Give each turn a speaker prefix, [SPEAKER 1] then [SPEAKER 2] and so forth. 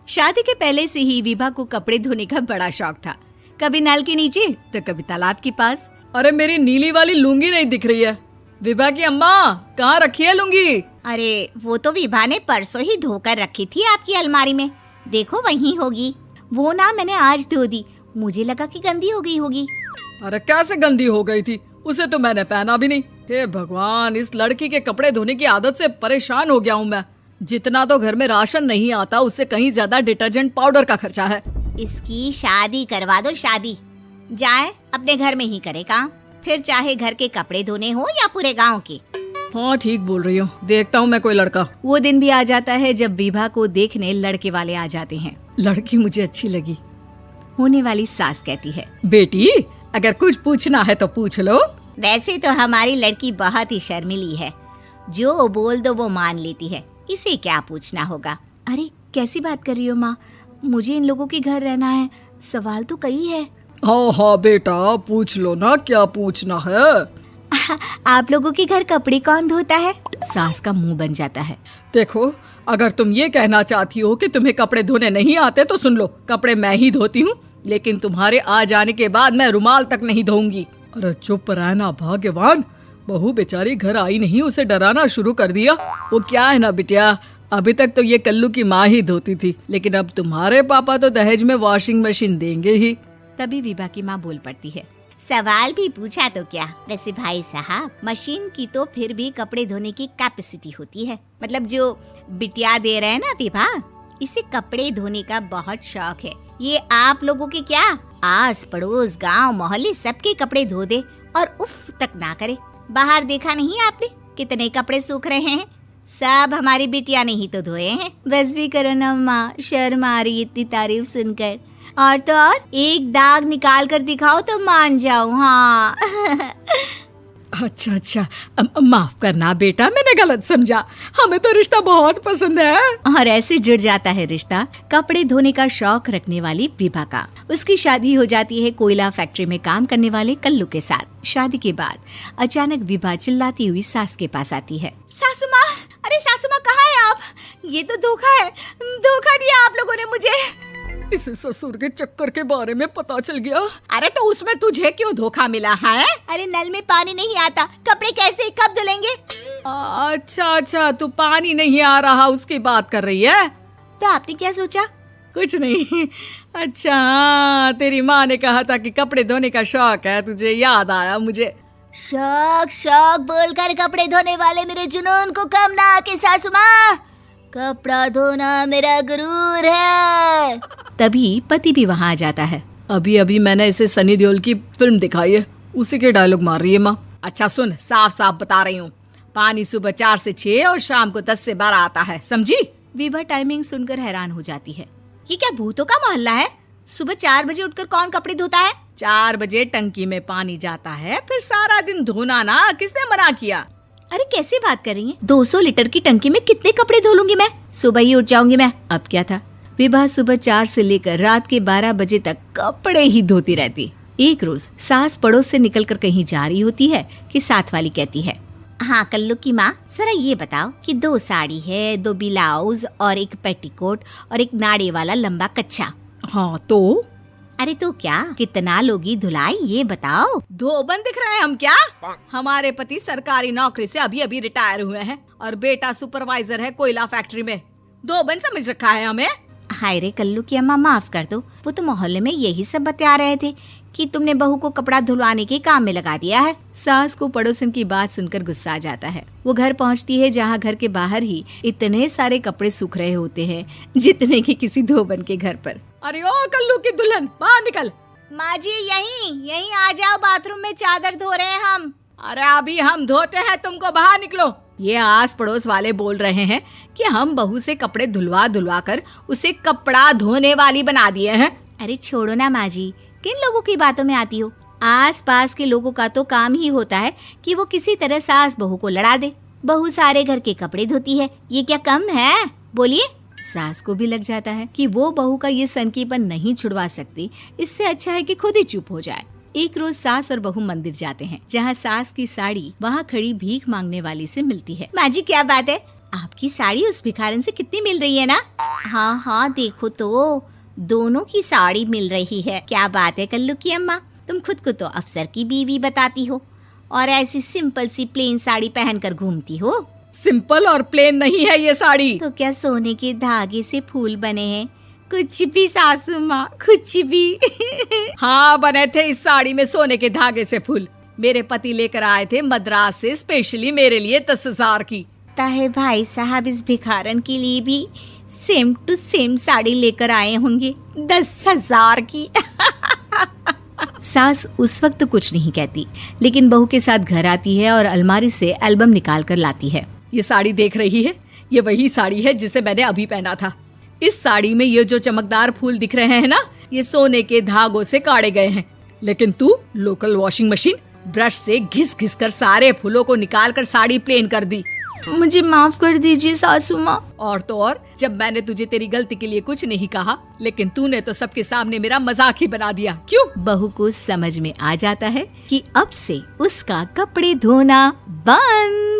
[SPEAKER 1] शादी के पहले से ही विभा को कपड़े धोने का बड़ा शौक था। कभी नल के नीचे तो कभी तालाब के पास।
[SPEAKER 2] अरे मेरी नीली वाली लुंगी नहीं दिख रही है। विभा की अम्मा, कहाँ रखी है लुंगी?
[SPEAKER 3] अरे वो तो विभा ने परसों ही धोकर रखी थी आपकी अलमारी में, देखो वहीं होगी। वो ना मैंने आज धो दी, मुझे लगा कि गंदी हो गई होगी।
[SPEAKER 2] अरे कैसे गंदी हो गई थी? उसे तो मैंने पहना भी नहीं। हे भगवान, इस लड़की के कपड़े धोने की आदत से परेशान हो गया हूँ मैं। जितना तो घर में राशन नहीं आता उससे कहीं ज्यादा डिटर्जेंट पाउडर का खर्चा है।
[SPEAKER 3] इसकी शादी करवा दो, शादी जाए अपने घर में ही करे काम, फिर चाहे घर के कपड़े धोने हो या पूरे गांव के।
[SPEAKER 2] हाँ ठीक बोल रही हो, देखता हूँ मैं कोई लड़का।
[SPEAKER 1] वो दिन भी आ जाता है जब विभा को देखने लड़के वाले आ जाते हैं।
[SPEAKER 2] लड़की मुझे अच्छी लगी।
[SPEAKER 1] होने वाली सास कहती है,
[SPEAKER 2] बेटी अगर कुछ पूछना है तो पूछ लो।
[SPEAKER 3] वैसे तो हमारी लड़की बहुत ही शर्मीली है, जो बोल दो वो मान लेती है, इसे क्या पूछना होगा।
[SPEAKER 1] अरे कैसी बात कर रही हो माँ, मुझे इन लोगों के घर रहना है, सवाल तो कई है।
[SPEAKER 2] हाँ हाँ बेटा, पूछ लो ना, क्या पूछना है।
[SPEAKER 1] आप लोगों के घर कपड़े कौन धोता है? सास का मुंह बन जाता है।
[SPEAKER 2] देखो, अगर तुम ये कहना चाहती हो कि तुम्हें कपड़े धोने नहीं आते तो सुन लो, कपड़े मैं ही धोती हूँ, लेकिन तुम्हारे आ जाने के बाद मैं रुमाल तक नहीं धोऊंगी। अरे चुप रहना भाग्यवान, बहू बेचारी घर आई नहीं, उसे डराना शुरू कर दिया। वो क्या है ना बिटिया, अभी तक तो ये कल्लू की माँ ही धोती थी, लेकिन अब तुम्हारे पापा तो दहेज में वॉशिंग मशीन देंगे ही।
[SPEAKER 1] तभी विभा की माँ बोल पड़ती है,
[SPEAKER 3] सवाल भी पूछा तो क्या। वैसे भाई साहब, मशीन की तो फिर भी कपड़े धोने की कैपेसिटी होती है, मतलब जो बिटिया दे रहे हैं ना विभा, इसे कपड़े धोने का बहुत शौक है। ये आप लोगों के क्या, आस पड़ोस गांव मोहल्ले सबके कपड़े धो दे और उफ तक ना करे। बाहर देखा नहीं आपने कितने कपड़े सूख रहे हैं, सब हमारी बिटिया ने ही तो धोए हैं।
[SPEAKER 1] बस भी करो ना माँ, शर्म आ रही इतनी तारीफ सुनकर। और तो और एक दाग निकाल कर दिखाओ तो मान जाऊं। हाँ
[SPEAKER 2] अच्छा, माफ करना बेटा, मैंने गलत समझा। हमें तो रिश्ता बहुत पसंद है।
[SPEAKER 1] और ऐसे जुड़ जाता है रिश्ता कपड़े धोने का शौक रखने वाली विभा का। उसकी शादी हो जाती है कोयला फैक्ट्री में काम करने वाले कल्लू के साथ। शादी के बाद अचानक विभा चिल्लाती हुई सास के पास आती है।
[SPEAKER 3] सासू माँ, अरे सासू माँ कहाँ है आप? ये तो धोखा है, धोखा दिया आप लोगों ने मुझे।
[SPEAKER 2] इसे ससुर के चक्कर के बारे में पता चल गया।
[SPEAKER 3] अरे तो उसमें तुझे क्यों धोखा मिला है? अरे नल में पानी नहीं आता, कपड़े कैसे कब धुलेंगे?
[SPEAKER 2] अच्छा, तू पानी नहीं आ रहा उसकी बात कर रही है।
[SPEAKER 3] तो आपने क्या सोचा?
[SPEAKER 2] कुछ नहीं। अच्छा, तेरी माँ ने कहा था कि कपड़े धोने का शौक है तुझे, याद आया मुझे।
[SPEAKER 3] शौक बोलकर कपड़े धोने वाले मेरे जुनून को कम ना आके सासू माँ, कपड़ा धोना मेरा गुरूर है।
[SPEAKER 1] तभी पति भी वहाँ आ जाता है।
[SPEAKER 2] अभी मैंने इसे सनी देओल की फिल्म दिखाई है, उसी के डायलॉग मार रही है माँ। अच्छा सुन, साफ बता रही हूँ, पानी सुबह 4 से 6 और शाम को 10 से 12 आता है, समझी?
[SPEAKER 1] विभा टाइमिंग सुनकर हैरान हो जाती है।
[SPEAKER 3] ये क्या भूतों का मोहल्ला है? सुबह 4 बजे उठकर कौन कपड़े धोता है?
[SPEAKER 2] 4 बजे टंकी में पानी जाता है, फिर सारा दिन धोना ना, किसने मना किया?
[SPEAKER 1] अरे कैसी बात कर रही हैं? 200 लीटर की टंकी में कितने कपड़े धो लूंगी मैं, सुबह ही उठ जाऊंगी मैं। अब क्या था, विभा सुबह 4 से लेकर रात के 12 बजे तक कपड़े ही धोती रहती। एक रोज सास पड़ोस से निकलकर कहीं जा रही होती है कि साथ वाली कहती है,
[SPEAKER 3] हाँ कल्लू की माँ, जरा ये बताओ कि 2 साड़ी है, 2 ब्लाउज और एक पेटीकोट और एक नाड़े वाला लंबा कच्छा।
[SPEAKER 2] हाँ तो?
[SPEAKER 3] अरे तो क्या, कितना लोगी धुलाई ये बताओ।
[SPEAKER 2] धोबन दिख रहे हैं हम क्या? हमारे पति सरकारी नौकरी से अभी रिटायर हुए हैं और बेटा सुपरवाइजर है कोयला फैक्ट्री में। धोबन समझ रखा है हमें।
[SPEAKER 3] हाय रे कल्लू की अम्मा, माफ कर दो, वो तो मोहल्ले में यही सब बता रहे थे कि तुमने बहू को कपड़ा धुलवाने के काम में लगा दिया है।
[SPEAKER 1] सास को पड़ोसन की बात सुनकर गुस्सा आ जाता है। वो घर पहुंचती है जहां घर के बाहर ही इतने सारे कपड़े सूख रहे होते हैं जितने कि किसी धोबन के घर पर।
[SPEAKER 2] अरे ओ कल्लू की दुल्हन, बाहर निकल।
[SPEAKER 3] माँ जी यहीं आ जाओ, बाथरूम में चादर धो रहे हैं हम।
[SPEAKER 2] अरे अभी हम धोते हैं, तुमको बाहर निकलो। ये आस पड़ोस वाले बोल रहे हैं कि हम बहू से कपड़े धुलवा कर उसे कपड़ा धोने वाली बना दिए हैं।
[SPEAKER 1] अरे छोड़ो ना माँ जी, किन लोगों की बातों में आती हो? आस पास के लोगों का तो काम ही होता है कि वो किसी तरह सास बहू को लड़ा दे। बहू सारे घर के कपड़े धोती है, ये क्या कम है? बोलिए। सास को भी लग जाता है कि वो बहू का ये सनकीपन नहीं छुड़वा सकती, इससे अच्छा है कि खुद ही चुप हो जाए। एक रोज सास और बहू मंदिर जाते हैं, जहाँ सास की साड़ी वहाँ खड़ी भीख मांगने वाली से मिलती है।
[SPEAKER 3] माँ जी क्या बात है, आपकी साड़ी उस भिखारन से कितनी मिल रही है ना? हाँ हाँ, देखो तो दोनों की साड़ी मिल रही है। क्या बात है कल्लू की अम्मा, तुम खुद को तो अफसर की बीवी बताती हो और ऐसी सिंपल सी प्लेन साड़ी पहनकर घूमती हो।
[SPEAKER 2] सिंपल और प्लेन नहीं है ये साड़ी।
[SPEAKER 3] तो क्या सोने के धागे से फूल बने हैं? कुछ भी सासू माँ, कुछ भी।
[SPEAKER 2] हाँ, बने थे इस साड़ी में सोने के धागे से फूल। मेरे पति लेकर आए थे मद्रास से स्पेशली मेरे लिए 10,000 की।
[SPEAKER 3] ताहे भाई साहब इस भिखारन के लिए भी सेम टू सेम साड़ी लेकर आए होंगे 10,000 की।
[SPEAKER 1] सास उस वक्त तो कुछ नहीं कहती, लेकिन बहू के साथ घर आती है और अलमारी से एल्बम निकाल कर लाती है।
[SPEAKER 2] ये साड़ी देख रही है, ये वही साड़ी है जिसे मैंने अभी पहना था। इस साड़ी में ये जो चमकदार फूल दिख रहे हैं ना, ये सोने के धागों से काढ़े गए हैं। लेकिन तू लोकल वॉशिंग मशीन ब्रश से घिस घिस कर सारे फूलों को निकाल कर साड़ी प्लेन कर दी।
[SPEAKER 1] मुझे माफ कर दीजिए सासू माँ।
[SPEAKER 2] और तो और, जब मैंने तुझे तेरी गलती के लिए कुछ नहीं कहा, लेकिन तूने तो सबके सामने मेरा मजाक ही बना दिया। क्यों?
[SPEAKER 1] बहू को समझ में आ जाता है कि अब से उसका कपड़े धोना बंद।